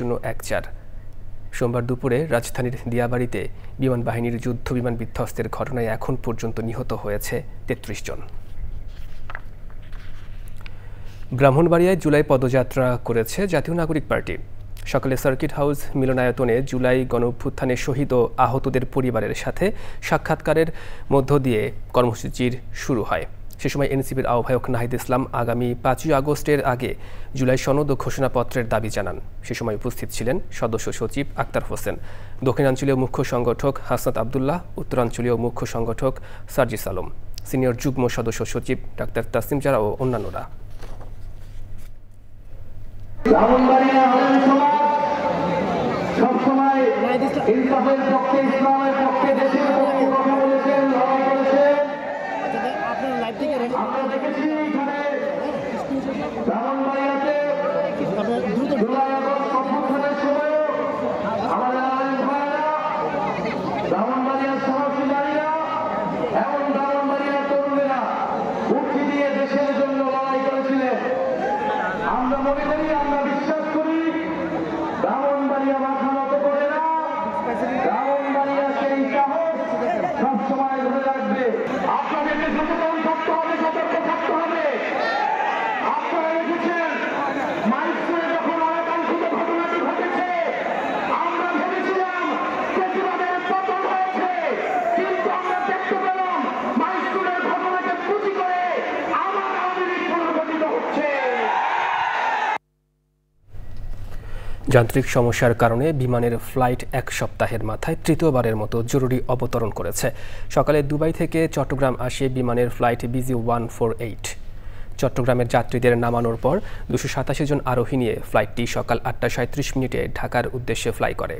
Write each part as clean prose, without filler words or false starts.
014 সোমবার দুপুরে রাজধানীর দিয়াবাড়িতে বিমান বাহিনীর যুদ্ধ বিমান বিধ্বস্তের ঘটনায় এখন পর্যন্ত নিহত হয়েছে ৩৩ জন। ব্রাহ্মণবাড়িয়ায় জুলাই পদযাত্রা করেছে জাতীয় নাগরিক পার্টি। সকালে সার্কিট হাউস মিলনায়তনে জুলাই গণঅভ্যুত্থানে শহীদ ও আহতদের পরিবারের সাথে সাক্ষাৎকারের মধ্য দিয়ে কর্মসূচির শুরু হয়। সে সময় এনসিপির আহ্বায়ক নাহিদ ইসলাম আগামী ৫ই আগস্টের আগে জুলাই সনদ ও ঘোষণাপত্রের দাবি জানান। সে সময় উপস্থিত ছিলেন সদস্য সচিব আক্তার হোসেন, দক্ষিণাঞ্চলীয় মুখ্য সংগঠক হাসনাত আবদুল্লাহ, উত্তরাঞ্চলীয় মুখ্য সংগঠক সার্জিস আলম, সিনিয়র যুগ্ম সদস্য সচিব ডাক্তার তাসনিম জারা ও অন্যান্যরা। আমরা বিশ্বাস করি ব্রাহ্মণবাড়িয়া মাথা নত করে না, ব্রাহ্মণবাড়িয়া সেই সাহস সবসময় ধরে রাখবে। আপনাদেরকে সচেতন থাকতে হবে, সতর্ক থাকতে হবে। আপনারা দেখেছেন মাইসুরে যখন অনাকাঙ্ক্ষিত ঘটনাটি ঘটেছে, আমরা ভেবেছিলাম প্রতিবাদের পতন হয়েছে, কিন্তু আমরা দেখতে পেলাম মাইসুরের ঘটনাকে পুঁজি করে আবার আওয়ামী লীগ পুনর্গঠিত হচ্ছে। যান্ত্রিক সমস্যার কারণে বিমানের ফ্লাইট এক সপ্তাহের মাথায় তৃতীয়বারের মতো জরুরি অবতরণ করেছে। সকালে দুবাই থেকে চট্টগ্রাম আসে বিমানের ফ্লাইট BG148। চট্টগ্রামের যাত্রীদের নামানোর পর 287 জন আরোহী নিয়ে ফ্লাইটটি সকাল 8:37 ঢাকার উদ্দেশ্যে ফ্লাই করে।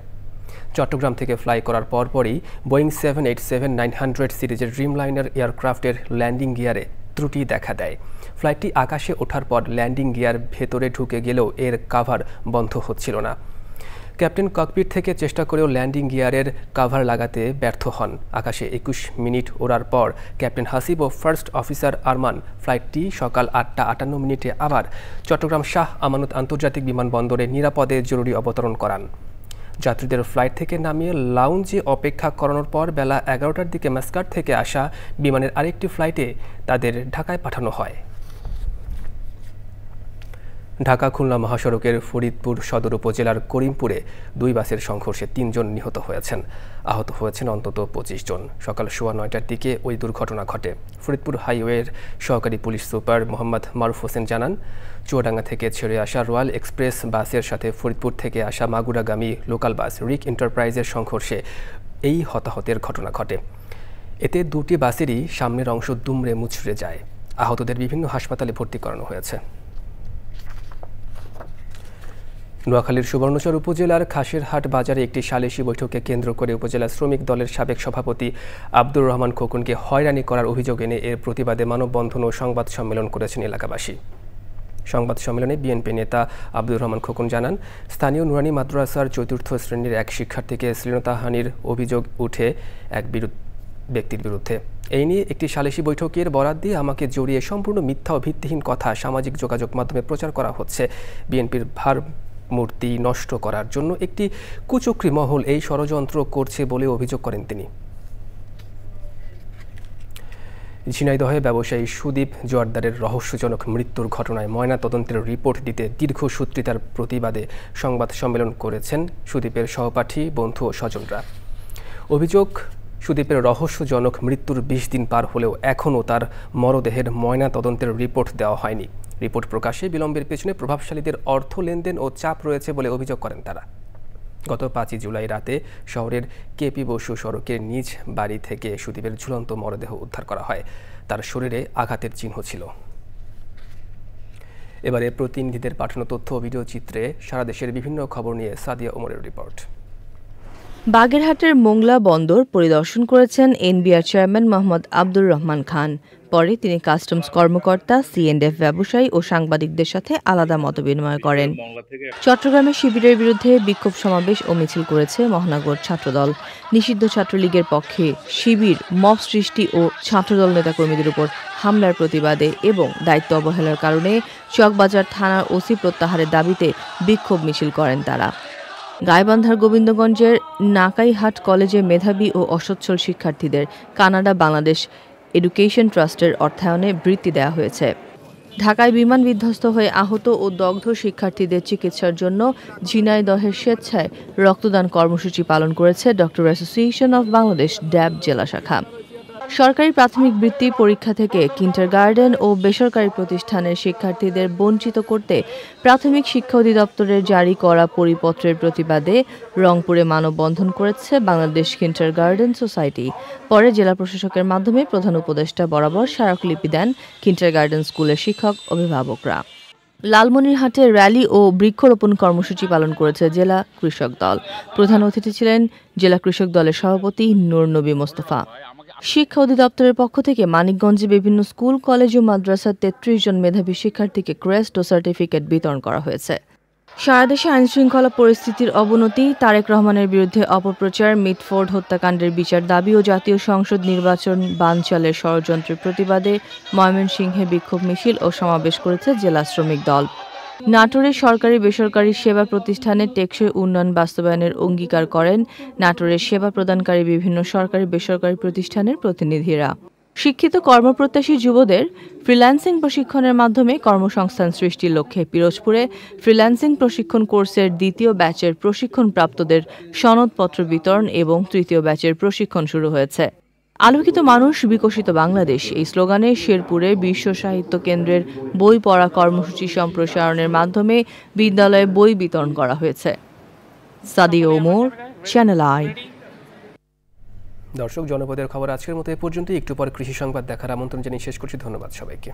চট্টগ্রাম থেকে ফ্লাই করার পরপরই বোয়িং 787-900 সিরিজের ড্রিমলাইনার এয়ারক্রাফটের ল্যান্ডিং গিয়ারে ত্রুটি দেখা দেয়। ফ্লাইটটি আকাশে ওঠার পর ল্যান্ডিং গিয়ার ভেতরে ঢুকে গেলেও এর কাভার বন্ধ হচ্ছিল না। ক্যাপ্টেন ককপিট থেকে চেষ্টা করেও ল্যান্ডিং গিয়ারের কাভার লাগাতে ব্যর্থ হন। আকাশে 21 মিনিট ওড়ার পর ক্যাপ্টেন হাসিব ও ফার্স্ট অফিসার আরমান ফ্লাইটটি সকাল 8:58 আবার চট্টগ্রাম শাহ আমানত আন্তর্জাতিক বিমানবন্দরে নিরাপদে জরুরি অবতরণ করান। যাত্রীদের ফ্লাইট থেকে নামিয়ে লাউঞ্জে অপেক্ষা করানোর পর বেলা 11টার দিকে মাস্কাট থেকে আসা বিমানের আরেকটি ফ্লাইটে তাদের ঢাকায় পাঠানো হয়। ঢাকা খুলনা মহাসড়কের ফরিদপুর সদর উপজেলার করিমপুরে 2 বাসের সংঘর্ষে 3 জন নিহত হয়েছেন। আহত হয়েছেন অন্তত 25 জন। সকাল 9:15টার দিকে ওই দুর্ঘটনা ঘটে। ফরিদপুর হাইওয়ের সহকারী পুলিশ সুপার মোহাম্মদ মারুফ হোসেন জানান, চুয়াডাঙ্গা থেকে ছেড়ে আসা রয়্যাল এক্সপ্রেস বাসের সাথে ফরিদপুর থেকে আসা মাগুরাগামী লোকাল বাস রিক এন্টারপ্রাইজের সংঘর্ষে এই হতাহতের ঘটনা ঘটে। এতে 2টি বাসেরই সামনের অংশ দুমড়ে মুচড়ে যায়। আহতদের বিভিন্ন হাসপাতালে ভর্তি করানো হয়েছে। নোয়াখালীর সুবর্ণচর উপজেলার খাসিরহাট বাজারে একটি সালিশি বৈঠককে কেন্দ্র করে উপজেলা শ্রমিক দলের সাবেক সভাপতি আব্দুর রহমান খোকনকে হয়রানি করার অভিযোগ এনে এর প্রতিবাদে মানববন্ধন ও সংবাদ সম্মেলন করেছেন এলাকাবাসী। সংবাদ সম্মেলনে বিএনপি নেতা আব্দুর রহমান খোকন জানান, স্থানীয় নুরানি মাদ্রাসার 4র্থ শ্রেণীর এক শিক্ষার্থীকে শ্লীলতাহানির অভিযোগ উঠে এক ব্যক্তির বিরুদ্ধে। এই নিয়ে একটি সালিশি বৈঠকের বরাত দিয়ে আমাকে জড়িয়ে সম্পূর্ণ মিথ্যা ও ভিত্তিহীন কথা সামাজিক যোগাযোগ মাধ্যমে প্রচার করা হচ্ছে। বিএনপির মূর্তি নষ্ট করার জন্য একটি কুচক্রী মহল এই ষড়যন্ত্র করছে বলে অভিযোগ করেন তিনি। ঝিনাইদহে ব্যবসায়ী সুদীপ জোয়ারদারের রহস্যজনক মৃত্যুর ঘটনায় ময়নাতদন্তের রিপোর্ট দিতে দীর্ঘসূত্রিতার প্রতিবাদে সংবাদ সম্মেলন করেছেন সুদীপের সহপাঠী, বন্ধু ও স্বজনরা। অভিযোগ, সুদীপের রহস্যজনক মৃত্যুর 20 দিন পার হলেও এখনও তার মরদেহের ময়নাতদন্তের রিপোর্ট দেওয়া হয়নি। রিপোর্ট প্রকাশে বিলম্বের পেছনে প্রভাবশালীদের অর্থ লেনদেন ও চাপ রয়েছে বলে অভিযোগ করেন তারা। গত 5ই জুলাই রাতে শহরের কেপি বসু সড়কের নিজ বাড়ি থেকে সুদীপের ঝুলন্ত মরদেহ উদ্ধার করা হয়। তার শরীরে আঘাতের চিহ্ন ছিল। এবারে প্রতিনিধিদের পাঠানো তথ্য ও ভিডিও চিত্রে সারা দেশের বিভিন্ন খবর নিয়ে সাদিয়া ওমরের রিপোর্ট। বাগেরহাটের মোংলা বন্দর পরিদর্শন করেছেন এনবিআর চেয়ারম্যান মোহাম্মদ আব্দুর রহমান খান। পরে তিনি কাস্টমস কর্মকর্তা, সিএন্ডএফ ব্যবসায়ী ও সাংবাদিকদের সাথে আলাদা মতবিনিময় করেন। চট্টগ্রামে শিবিরের বিরুদ্ধে বিক্ষোভ সমাবেশ ও মিছিল করেছে মহানগর ছাত্রদল। নিষিদ্ধ ছাত্রলীগের পক্ষে শিবির মব সৃষ্টি ও ছাত্রদল নেতাকর্মীদের উপর হামলার প্রতিবাদে এবং দায়িত্ব অবহেলার কারণে চকবাজার থানার ওসি প্রত্যাহারের দাবিতে বিক্ষোভ মিছিল করেন তারা। গাইবান্ধার গোবিন্দগঞ্জের নাকাইহাট কলেজে মেধাবী ও অসচ্ছল শিক্ষার্থীদের কানাডা বাংলাদেশ এডুকেশন ট্রাস্টের অর্থায়নে বৃত্তি দেওয়া হয়েছে। ঢাকায় বিমান বিধ্বস্ত হয়ে আহত ও দগ্ধ শিক্ষার্থীদের চিকিৎসার জন্য ঝিনাইদহের স্বেচ্ছায় রক্তদান কর্মসূচি পালন করেছে ডক্টর অ্যাসোসিয়েশন অব বাংলাদেশ ড্যাব জেলা শাখা। সরকারি প্রাথমিক বৃত্তি পরীক্ষা থেকে কিন্ডারগার্টেন ও বেসরকারি প্রতিষ্ঠানের শিক্ষার্থীদের বঞ্চিত করতে প্রাথমিক শিক্ষা অধিদপ্তরের জারি করা পরিপত্রের প্রতিবাদে রংপুরে মানববন্ধন করেছে বাংলাদেশ কিন্ডারগার্টেন সোসাইটি। পরে জেলা প্রশাসকের মাধ্যমে প্রধান উপদেষ্টা বরাবর স্মারকলিপি দেন কিন্ডারগার্টেন স্কুলের শিক্ষক অভিভাবকরা। লালমনিরহাটে র্যালি ও বৃক্ষরোপণ কর্মসূচি পালন করেছে জেলা কৃষক দল। প্রধান অতিথি ছিলেন জেলা কৃষক দলের সভাপতি নূর নবী মোস্তফা। শিক্ষা অধিদপ্তরের পক্ষ থেকে মানিকগঞ্জে বিভিন্ন স্কুল, কলেজ ও মাদ্রাসার ৩৩ জন মেধাবী শিক্ষার্থীকে ক্রেস্ট ও সার্টিফিকেট বিতরণ করা হয়েছে। সারা দেশে আইনশৃঙ্খলা পরিস্থিতির অবনতি, তারেক রহমানের বিরুদ্ধে অপপ্রচার, মিটফোর্ড হত্যাকাণ্ডের বিচার দাবি ও জাতীয় সংসদ নির্বাচন বানচালের ষড়যন্ত্রের প্রতিবাদে ময়মনসিংহে বিক্ষোভ মিছিল ও সমাবেশ করেছে জেলা শ্রমিক দল। নাটোরের সরকারি বেসরকারি সেবা প্রতিষ্ঠানে টেকসই উন্নয়ন বাস্তবায়নের অঙ্গীকার করেন নাটোরের সেবা প্রদানকারী বিভিন্ন সরকারি বেসরকারি প্রতিষ্ঠানের প্রতিনিধিরা। শিক্ষিত কর্মপ্রত্যাশী যুবদের ফ্রিল্যান্সিং প্রশিক্ষণের মাধ্যমে কর্মসংস্থান সৃষ্টির লক্ষ্যে পিরোজপুরে ফ্রিল্যান্সিং প্রশিক্ষণ কোর্সের দ্বিতীয় ব্যাচের প্রশিক্ষণপ্রাপ্তদের সনদপত্র বিতরণ এবং তৃতীয় ব্যাচের প্রশিক্ষণ শুরু হয়েছে। আলোকিত মানুষ বিকশিত বাংলাদেশ এই স্লোগানে শেরপুরে বিশ্ব সাহিত্য কেন্দ্রের বই পড়া কর্মসূচি সম্প্রসারণের মাধ্যমে বিদ্যালয়ে বই বিতরণ করা হয়েছে। Sadia Omar, channel I. দর্শক, জনপদের খবর আজকের মতো এ পর্যন্তই। একটু পরে কৃষি সংবাদ দেখার আমন্ত্রণ জানিয়ে শেষ করছি। ধন্যবাদ সবাইকে।